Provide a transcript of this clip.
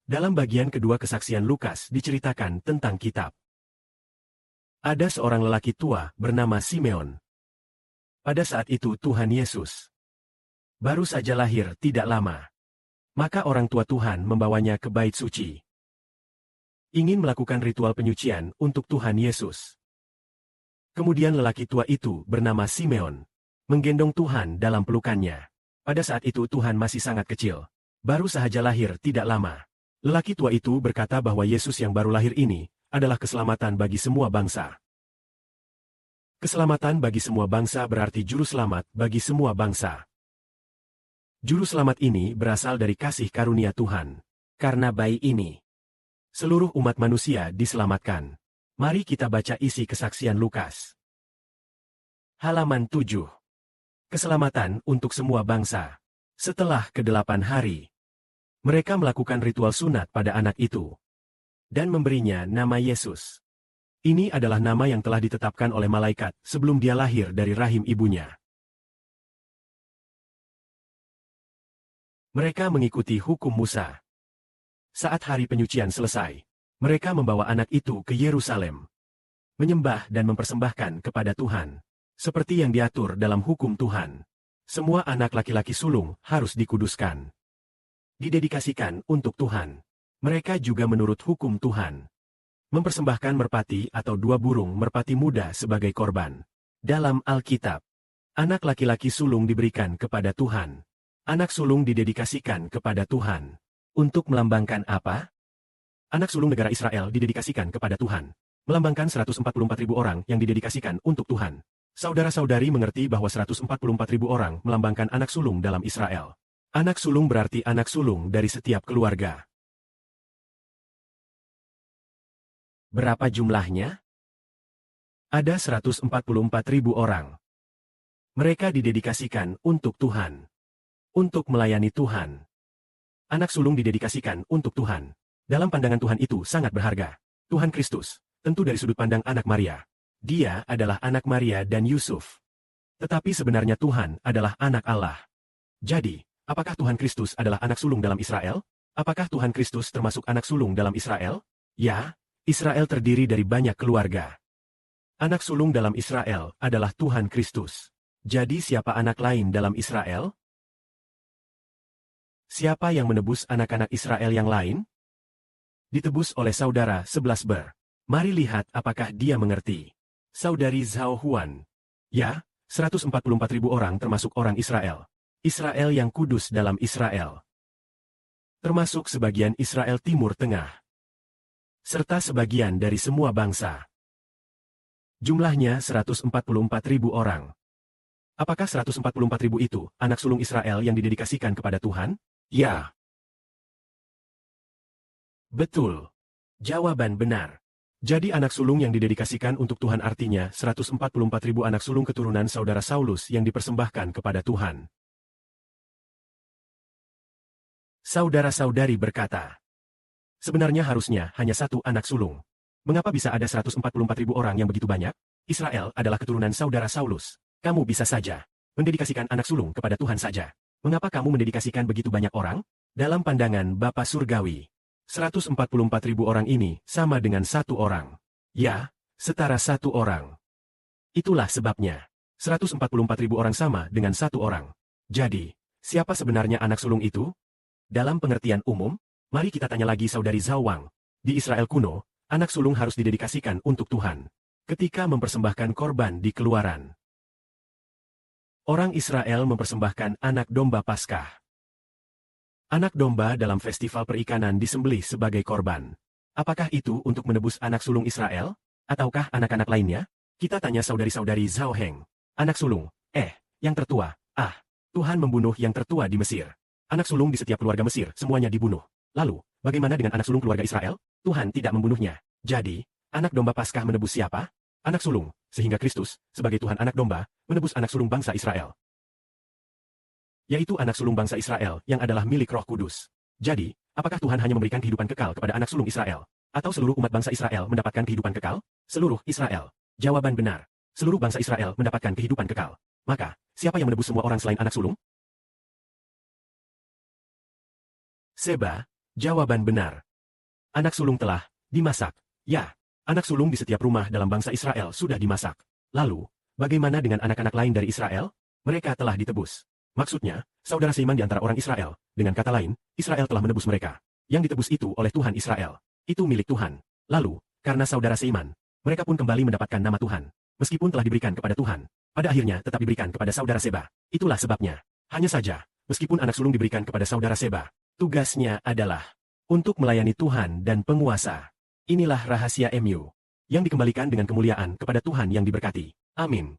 Dalam bagian kedua kesaksian Lukas diceritakan tentang kitab. Ada seorang lelaki tua bernama Simeon. Pada saat itu Tuhan Yesus baru saja lahir tidak lama. Maka orang tua Tuhan membawanya ke bait suci. Ingin melakukan ritual penyucian untuk Tuhan Yesus. Kemudian lelaki tua itu bernama Simeon menggendong Tuhan dalam pelukannya. Pada saat itu Tuhan masih sangat kecil. Baru saja lahir tidak lama. Lelaki tua itu berkata bahwa Yesus yang baru lahir ini adalah keselamatan bagi semua bangsa. Keselamatan bagi semua bangsa berarti juru selamat bagi semua bangsa. Juru selamat ini berasal dari kasih karunia Tuhan. Karena bayi ini, seluruh umat manusia diselamatkan. Mari kita baca isi kesaksian Lukas. Halaman 7. Keselamatan untuk semua bangsa. Setelah ke-8 hari, mereka melakukan ritual sunat pada anak itu dan memberinya nama Yesus. Ini adalah nama yang telah ditetapkan oleh malaikat sebelum dia lahir dari rahim ibunya. Mereka mengikuti hukum Musa. Saat hari penyucian selesai, mereka membawa anak itu ke Yerusalem, menyembah dan mempersembahkan kepada Tuhan, seperti yang diatur dalam hukum Tuhan. Semua anak laki-laki sulung harus dikuduskan, didedikasikan untuk Tuhan. Mereka juga menurut hukum Tuhan mempersembahkan merpati atau 2 burung merpati muda sebagai korban. Dalam Alkitab, anak laki-laki sulung diberikan kepada Tuhan. Anak sulung didedikasikan kepada Tuhan. Untuk melambangkan apa? Anak sulung negara Israel didedikasikan kepada Tuhan. Melambangkan 144.000 orang yang didedikasikan untuk Tuhan. Saudara-saudari mengerti bahwa 144.000 orang melambangkan anak sulung dalam Israel. Anak sulung berarti anak sulung dari setiap keluarga. Berapa jumlahnya? Ada 144.000 orang. Mereka didedikasikan untuk Tuhan. Untuk melayani Tuhan. Anak sulung didedikasikan untuk Tuhan. Dalam pandangan Tuhan itu sangat berharga. Tuhan Kristus, tentu dari sudut pandang anak Maria. Dia adalah anak Maria dan Yusuf. Tetapi sebenarnya Tuhan adalah anak Allah. Jadi, apakah Tuhan Kristus adalah anak sulung dalam Israel? Apakah Tuhan Kristus termasuk anak sulung dalam Israel? Ya, Israel terdiri dari banyak keluarga. Anak sulung dalam Israel adalah Tuhan Kristus. Jadi siapa anak lain dalam Israel? Siapa yang menebus anak-anak Israel yang lain? Ditebus oleh saudara 11 ber. Mari lihat apakah dia mengerti. Saudari Zhao Huan. Ya, 144.000 orang termasuk orang Israel. Israel yang kudus dalam Israel. Termasuk sebagian Israel Timur Tengah. Serta sebagian dari semua bangsa. Jumlahnya 144.000 orang. Apakah 144.000 itu anak sulung Israel yang didedikasikan kepada Tuhan? Ya. Betul. Jawaban benar. Jadi anak sulung yang didedikasikan untuk Tuhan artinya 144.000 anak sulung keturunan saudara Saulus yang dipersembahkan kepada Tuhan. Saudara-saudari berkata, sebenarnya harusnya hanya satu anak sulung. Mengapa bisa ada 144.000 orang yang begitu banyak? Israel adalah keturunan saudara Saulus. Kamu bisa saja mendedikasikan anak sulung kepada Tuhan saja. Mengapa kamu mendedikasikan begitu banyak orang? Dalam pandangan Bapa Surgawi, 144.000 orang ini sama dengan satu orang. Ya, setara satu orang. Itulah sebabnya, 144.000 orang sama dengan satu orang. Jadi, siapa sebenarnya anak sulung itu? Dalam pengertian umum, mari kita tanya lagi saudari Zhao Wang. Di Israel kuno, anak sulung harus didedikasikan untuk Tuhan. Ketika mempersembahkan korban di Keluaran, orang Israel mempersembahkan anak domba Paskah. Anak domba dalam festival perikanan disembelih sebagai korban. Apakah itu untuk menebus anak sulung Israel? Ataukah anak-anak lainnya? Kita tanya saudari-saudari Zhao Heng. Anak sulung, yang tertua. Tuhan membunuh yang tertua di Mesir. Anak sulung di setiap keluarga Mesir semuanya dibunuh. Lalu, bagaimana dengan anak sulung keluarga Israel? Tuhan tidak membunuhnya. Jadi, anak domba Paskah menebus siapa? Anak sulung, sehingga Kristus, sebagai Tuhan anak domba, menebus anak sulung bangsa Israel. Yaitu anak sulung bangsa Israel yang adalah milik Roh Kudus. Jadi, apakah Tuhan hanya memberikan kehidupan kekal kepada anak sulung Israel? Atau seluruh umat bangsa Israel mendapatkan kehidupan kekal? Seluruh Israel. Jawaban benar. Seluruh bangsa Israel mendapatkan kehidupan kekal. Maka, siapa yang menebus semua orang selain anak sulung? Seba, Jawaban benar. Anak sulung telah dimasak. Ya, anak sulung di setiap rumah dalam bangsa Israel sudah dimasak. Lalu, bagaimana dengan anak-anak lain dari Israel? Mereka telah ditebus. Maksudnya, saudara seiman di antara orang Israel. Dengan kata lain, Israel telah menebus mereka. Yang ditebus itu oleh Tuhan Israel. Itu milik Tuhan. Lalu, karena saudara seiman, mereka pun kembali mendapatkan nama Tuhan. Meskipun telah diberikan kepada Tuhan, pada akhirnya tetap diberikan kepada saudara Seba. Itulah sebabnya. Hanya saja, meskipun anak sulung diberikan kepada saudara Seba, tugasnya adalah untuk melayani Tuhan dan penguasa. Inilah rahasia MU yang dikembalikan dengan kemuliaan kepada Tuhan yang diberkati. Amin.